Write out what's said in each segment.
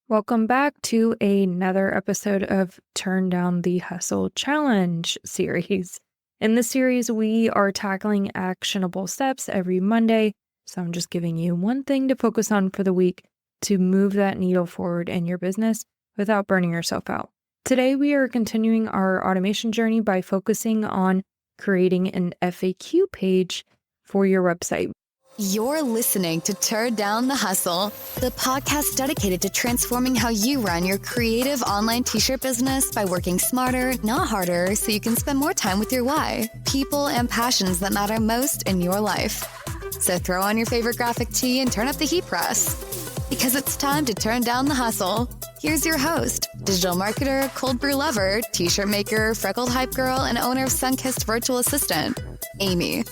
Welcome back to another episode of Turn Down the Hustle Challenge series. In this series, we are tackling actionable steps every Monday. So I'm just giving you one thing to focus on for the week to move that needle forward in your business without burning yourself out. Today, we are continuing our automation journey by focusing on creating an FAQ page for your website. You're listening to Turn Down the Hustle, the podcast dedicated to transforming how you run your creative online t-shirt business by working smarter, not harder, so you can spend more time with your why, people, and passions that matter most in your life. So throw on your favorite graphic tee and turn up the heat press, because it's time to turn down the hustle. Here's your host, digital marketer, cold brew lover, t-shirt maker, freckled hype girl, and owner of Sunkissed Virtual Assistant, Amy.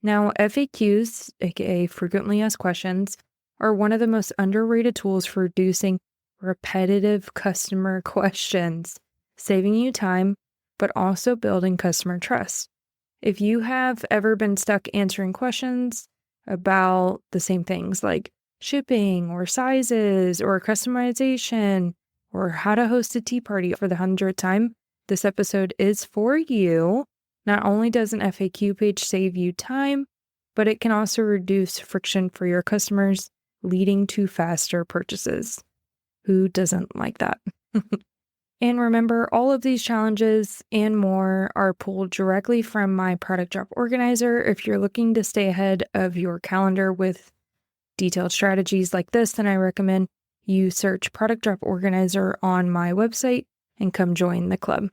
Now, FAQs, aka frequently asked questions, are one of the most underrated tools for reducing repetitive customer questions, saving you time, but also building customer trust. If you have ever been stuck answering questions about the same things like shipping or sizes or customization or how to host a tea party for the 100th time, this episode is for you. Not only does an FAQ page save you time, but it can also reduce friction for your customers, leading to faster purchases. Who doesn't like that? And remember, all of these challenges and more are pulled directly from my product drop organizer. If you're looking to stay ahead of your calendar with detailed strategies like this, then I recommend you search product drop organizer on my website and come join the club.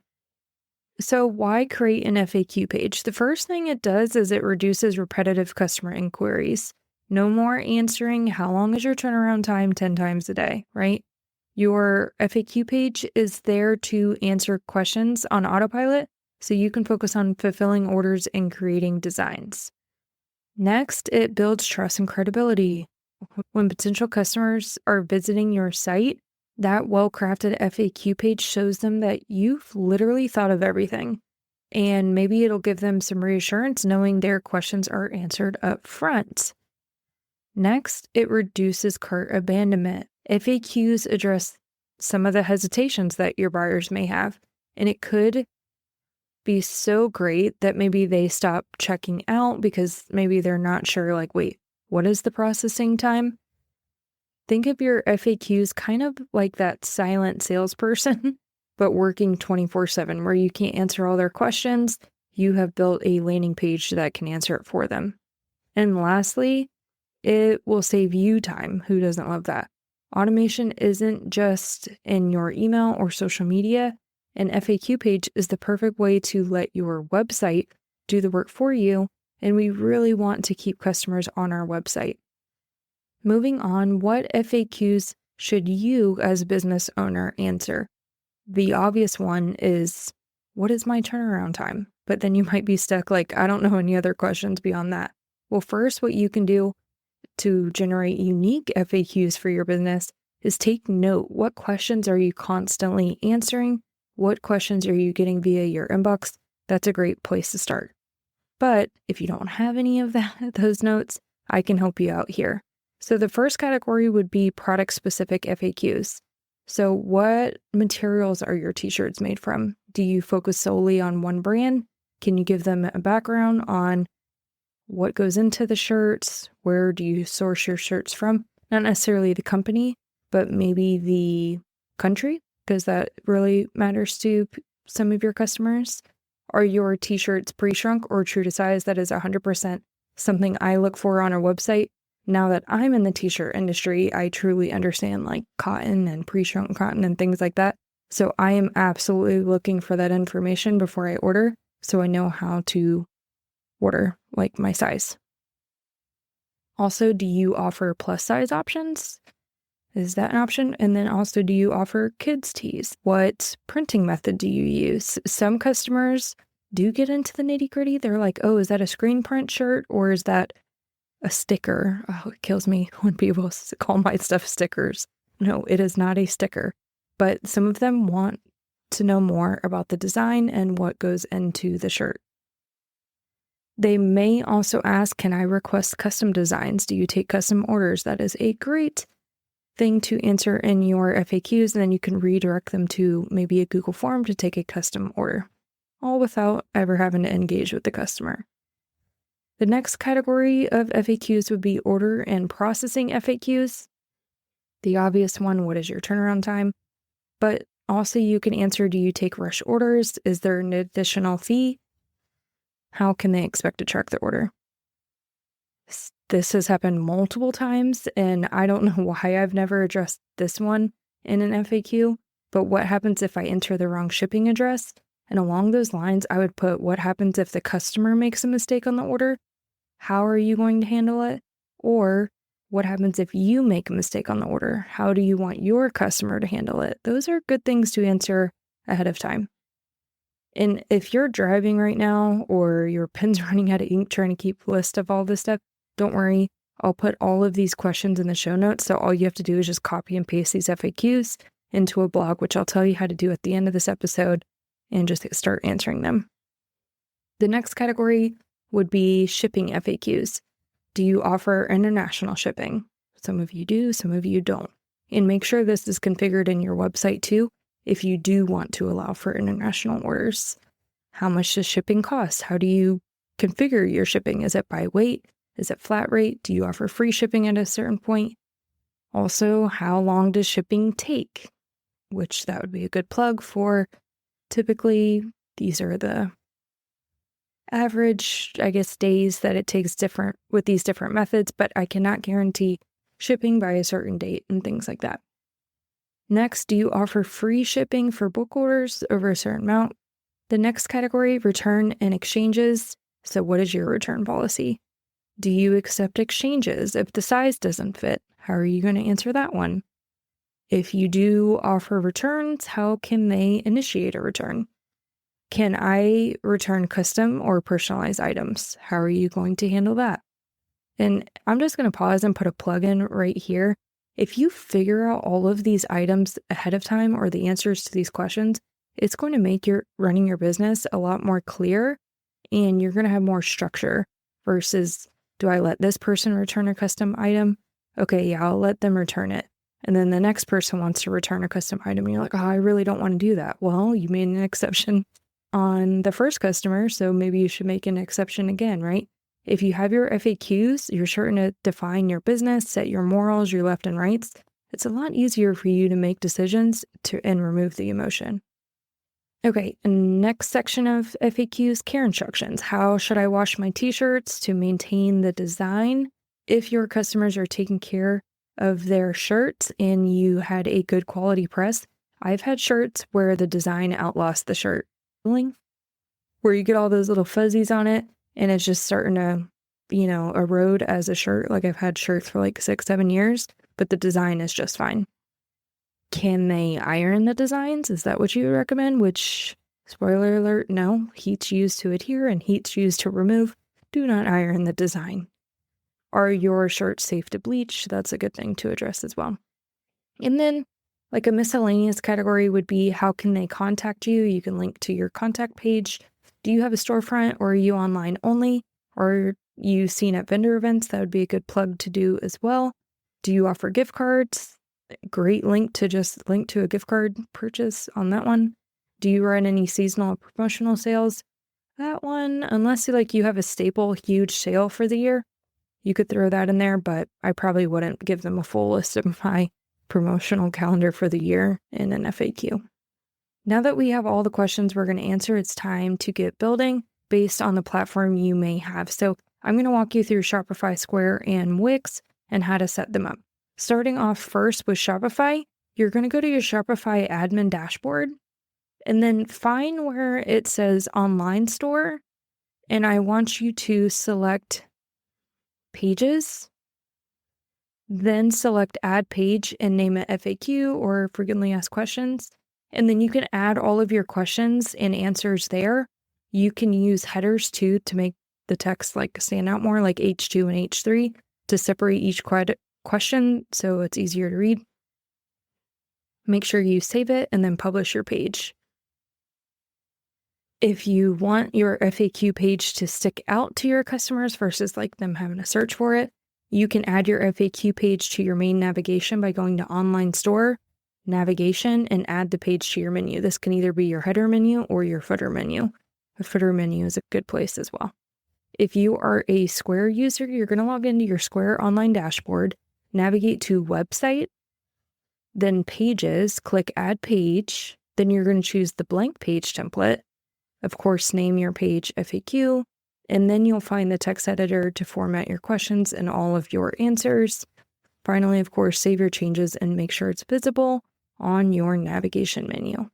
So why create an FAQ page? The first thing it does is it reduces repetitive customer inquiries. No more answering how long is your turnaround time 10 times a day, right? Your FAQ page is there to answer questions on autopilot so you can focus on fulfilling orders and creating designs. Next, it builds trust and credibility. When potential customers are visiting your site, that well-crafted FAQ page shows them that you've literally thought of everything. And maybe it'll give them some reassurance knowing their questions are answered up front. Next, it reduces cart abandonment. FAQs address some of the hesitations that your buyers may have, and it could be so great that maybe they stop checking out because maybe they're not sure, like, wait, what is the processing time? Think of your FAQs kind of like that silent salesperson, but working 24/7, where you can't answer all their questions. You have built a landing page that can answer it for them. And lastly, it will save you time. Who doesn't love that? Automation isn't just in your email or social media. An FAQ page is the perfect way to let your website do the work for you, and we really want to keep customers on our website. Moving on, what FAQs should you as a business owner answer? The obvious one is, what is my turnaround time? But then you might be stuck like, I don't know any other questions beyond that. Well, first, what you can do to generate unique FAQs for your business is take note. What questions are you constantly answering? What questions are you getting via your inbox? That's a great place to start. But if you don't have any of those notes, I can help you out here. So the first category would be product-specific FAQs. So what materials are your t-shirts made from? Do you focus solely on one brand? Can you give them a background on what goes into the shirts? Where do you source your shirts from? Not necessarily the company, but maybe the country, because that really matters to some of your customers. Are your t-shirts pre-shrunk or true to size? That is 100% something I look for on our website. Now that I'm in the t-shirt industry, I truly understand like cotton and pre-shrunk cotton and things like that. So I am absolutely looking for that information before I order, so I know how to order like my size. Also, do you offer plus size options? Is that an option? And then also, do you offer kids tees? What printing method do you use? Some customers do get into the nitty gritty. They're like, oh, is that a screen print shirt or is that a sticker? Oh, it kills me when people call my stuff stickers. No, it is not a sticker. But some of them want to know more about the design and what goes into the shirt. They may also ask, can I request custom designs? Do you take custom orders? That is a great thing to answer in your FAQs, and then you can redirect them to maybe a Google form to take a custom order, all without ever having to engage with the customer. The next category of FAQs would be order and processing FAQs. The obvious one, what is your turnaround time? But also you can answer, do you take rush orders? Is there an additional fee? How can they expect to track the order? This has happened multiple times, and I don't know why I've never addressed this one in an FAQ, but what happens if I enter the wrong shipping address? And along those lines, I would put, what happens if the customer makes a mistake on the order? How are you going to handle it? Or what happens if you make a mistake on the order? How do you want your customer to handle it? Those are good things to answer ahead of time. And if you're driving right now or your pen's running out of ink trying to keep a list of all this stuff, don't worry. I'll put all of these questions in the show notes. So all you have to do is just copy and paste these FAQs into a blog, which I'll tell you how to do at the end of this episode, and just start answering them. The next category would be shipping FAQs. Do you offer international shipping? Some of you do, some of you don't. And make sure this is configured in your website too, if you do want to allow for international orders. How much does shipping cost? How do you configure your shipping? Is it by weight? Is it flat rate? Do you offer free shipping at a certain point? Also, how long does shipping take? Which that would be a good plug for. Typically, these are the average, days that it takes different with these different methods, but I cannot guarantee shipping by a certain date and things like that. Next, do you offer free shipping for book orders over a certain amount? The next category, return and exchanges. So what is your return policy? Do you accept exchanges if the size doesn't fit? How are you going to answer that one? If you do offer returns, how can they initiate a return? Can I return custom or personalized items? How are you going to handle that? And I'm just going to pause and put a plug in right here. If you figure out all of these items ahead of time or the answers to these questions, it's going to make your running your business a lot more clear, and you're going to have more structure versus, do I let this person return a custom item? Okay, yeah, I'll let them return it. And then the next person wants to return a custom item. And you're like, oh, I really don't want to do that. Well, you made an exception on the first customer, so maybe you should make an exception again, right? If you have your FAQs, you're certain to define your business, set your morals, your left and rights. It's a lot easier for you to make decisions and remove the emotion. Okay, and next section of FAQs, care instructions. How should I wash my t-shirts to maintain the design? If your customers are taking care of their shirts and you had a good quality press, I've had shirts where the design outlost the shirt. Where you get all those little fuzzies on it and it's just starting to, erode as a shirt. Like I've had shirts for like 6-7 years, but the design is just fine. Can they iron the designs? Is that what you would recommend? Which, spoiler alert, no. Heat's used to adhere and heat's used to remove. Do not iron the design. Are your shirts safe to bleach? That's a good thing to address as well. And then, like a miscellaneous category would be, how can they contact you? You can link to your contact page. Do you have a storefront, or are you online only? Or are you seen at vendor events? That would be a good plug to do as well. Do you offer gift cards? Great link to just link to a gift card purchase on that one. Do you run any seasonal or promotional sales? That one, unless you have a staple huge sale for the year, you could throw that in there, but I probably wouldn't give them a full list of my promotional calendar for the year in an FAQ. Now that we have all the questions we're going to answer, it's time to get building based on the platform you may have. So I'm going to walk you through Shopify, Square, and Wix and how to set them up. Starting off first with Shopify, you're going to go to your Shopify admin dashboard and then find where it says online store. And I want you to select pages, then select add page and name it FAQ or frequently asked questions. And then you can add all of your questions and answers there. You can use headers too to make the text stand out more, like H2 and H3, to separate each question so it's easier to read. Make sure you save it and then publish your page. If you want your FAQ page to stick out to your customers versus like them having to search for it, you can add your FAQ page to your main navigation by going to Online Store, Navigation, and add the page to your menu. This can either be your header menu or your footer menu. The footer menu is a good place as well. If you are a Square user, you're going to log into your Square online dashboard, navigate to Website, then Pages, click Add Page, then you're going to choose the blank page template. Of course, name your page FAQ, and then you'll find the text editor to format your questions and all of your answers. Finally, of course, save your changes and make sure it's visible on your navigation menu.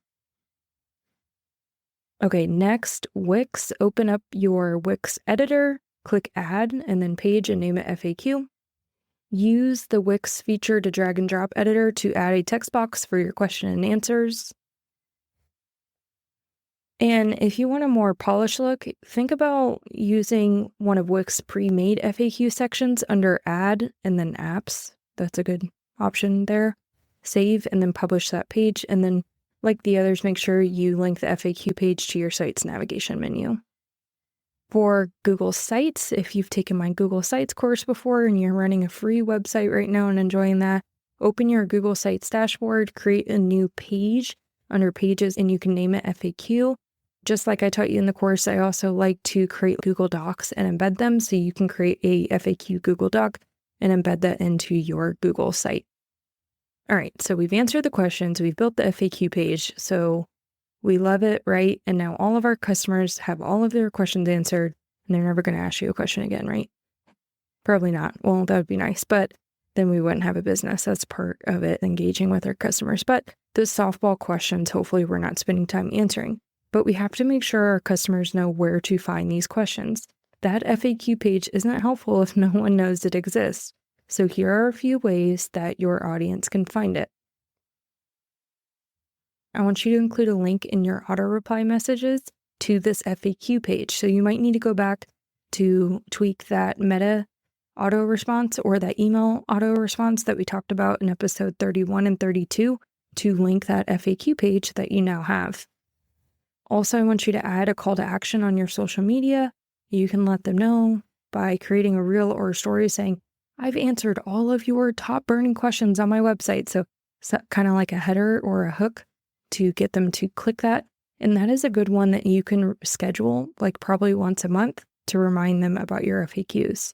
Okay, next, Wix. Open up your Wix editor, click Add, and then Page and name it FAQ. Use the Wix feature to drag and drop editor to add a text box for your question and answers. And if you want a more polished look, think about using one of Wix's pre-made FAQ sections under Add and then Apps. That's a good option there. Save and then publish that page. And then, like the others, make sure you link the FAQ page to your site's navigation menu. For Google Sites, if you've taken my Google Sites course before and you're running a free website right now and enjoying that, open your Google Sites dashboard, create a new page under Pages, and you can name it FAQ. Just like I taught you in the course, I also like to create Google Docs and embed them, so you can create a FAQ Google Doc and embed that into your Google site. All right, so we've answered the questions, we've built the FAQ page, so we love it, right? And now all of our customers have all of their questions answered, and they're never going to ask you a question again, right? Probably not. Well, that would be nice, but then we wouldn't have a business. That's part of it, engaging with our customers. But those softball questions, hopefully we're not spending time answering. But we have to make sure our customers know where to find these questions. That FAQ page isn't helpful if no one knows it exists. So here are a few ways that your audience can find it. I want you to include a link in your auto reply messages to this FAQ page. So you might need to go back to tweak that meta auto response or that email auto response that we talked about in episode 31 and 32 to link that FAQ page that you now have. Also, I want you to add a call to action on your social media. You can let them know by creating a reel or a story saying, I've answered all of your top burning questions on my website. So kind of like a header or a hook to get them to click that. And that is a good one that you can schedule like probably once a month to remind them about your FAQs.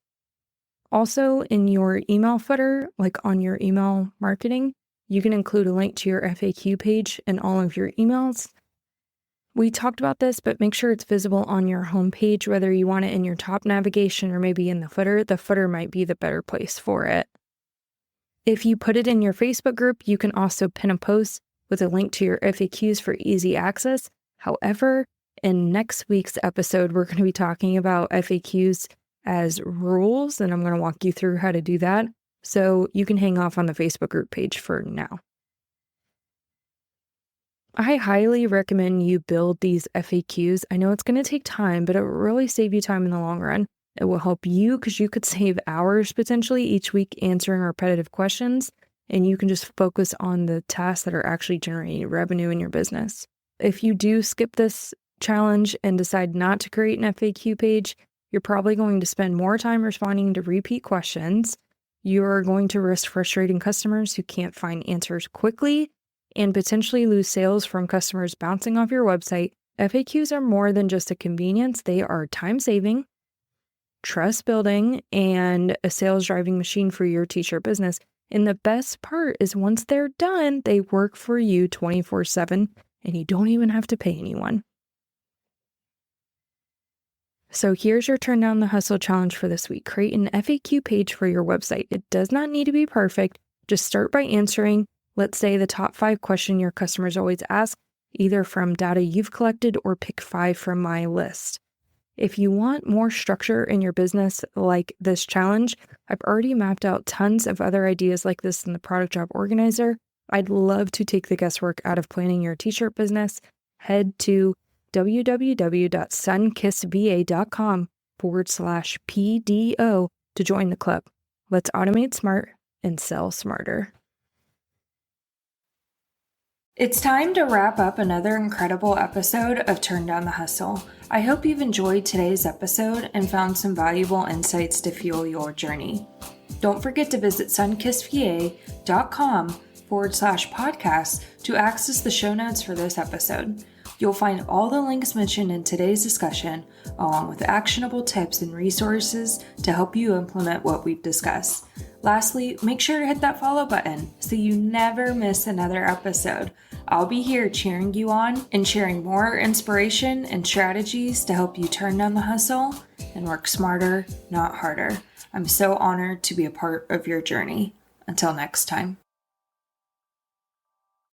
Also, in your email footer, like on your email marketing, you can include a link to your FAQ page in all of your emails. We talked about this, but make sure it's visible on your homepage, whether you want it in your top navigation or maybe in the footer. The footer might be the better place for it. If you put it in your Facebook group, you can also pin a post with a link to your FAQs for easy access. However, in next week's episode, we're going to be talking about FAQs as rules, and I'm going to walk you through how to do that. So you can hang off on the Facebook group page for now. I highly recommend you build these FAQs. I know it's going to take time, but it will really save you time in the long run. It will help you because you could save hours potentially each week answering repetitive questions, and you can just focus on the tasks that are actually generating revenue in your business. If you do skip this challenge and decide not to create an FAQ page, you're probably going to spend more time responding to repeat questions. You're going to risk frustrating customers who can't find answers quickly and potentially lose sales from customers bouncing off your website. FAQs are more than just a convenience. They are time-saving, trust-building, and a sales-driving machine for your t-shirt business. And the best part is once they're done, they work for you 24/7, and you don't even have to pay anyone. So here's your Turn Down the Hustle challenge for this week. Create an FAQ page for your website. It does not need to be perfect. Just start by answering, let's say, the top 5 questions your customers always ask, either from data you've collected or pick 5 from my list. If you want more structure in your business like this challenge, I've already mapped out tons of other ideas like this in the Product Job Organizer. I'd love to take the guesswork out of planning your t-shirt business. Head to www.sunkissva.com/PDO to join the club. Let's automate smart and sell smarter. It's time to wrap up another incredible episode of Turn Down the Hustle. I hope you've enjoyed today's episode and found some valuable insights to fuel your journey. Don't forget to visit sunkissva.com/podcast to access the show notes for this episode. You'll find all the links mentioned in today's discussion, along with actionable tips and resources to help you implement what we've discussed. Lastly, make sure to hit that follow button so you never miss another episode. I'll be here cheering you on and sharing more inspiration and strategies to help you turn down the hustle and work smarter, not harder. I'm so honored to be a part of your journey. Until next time.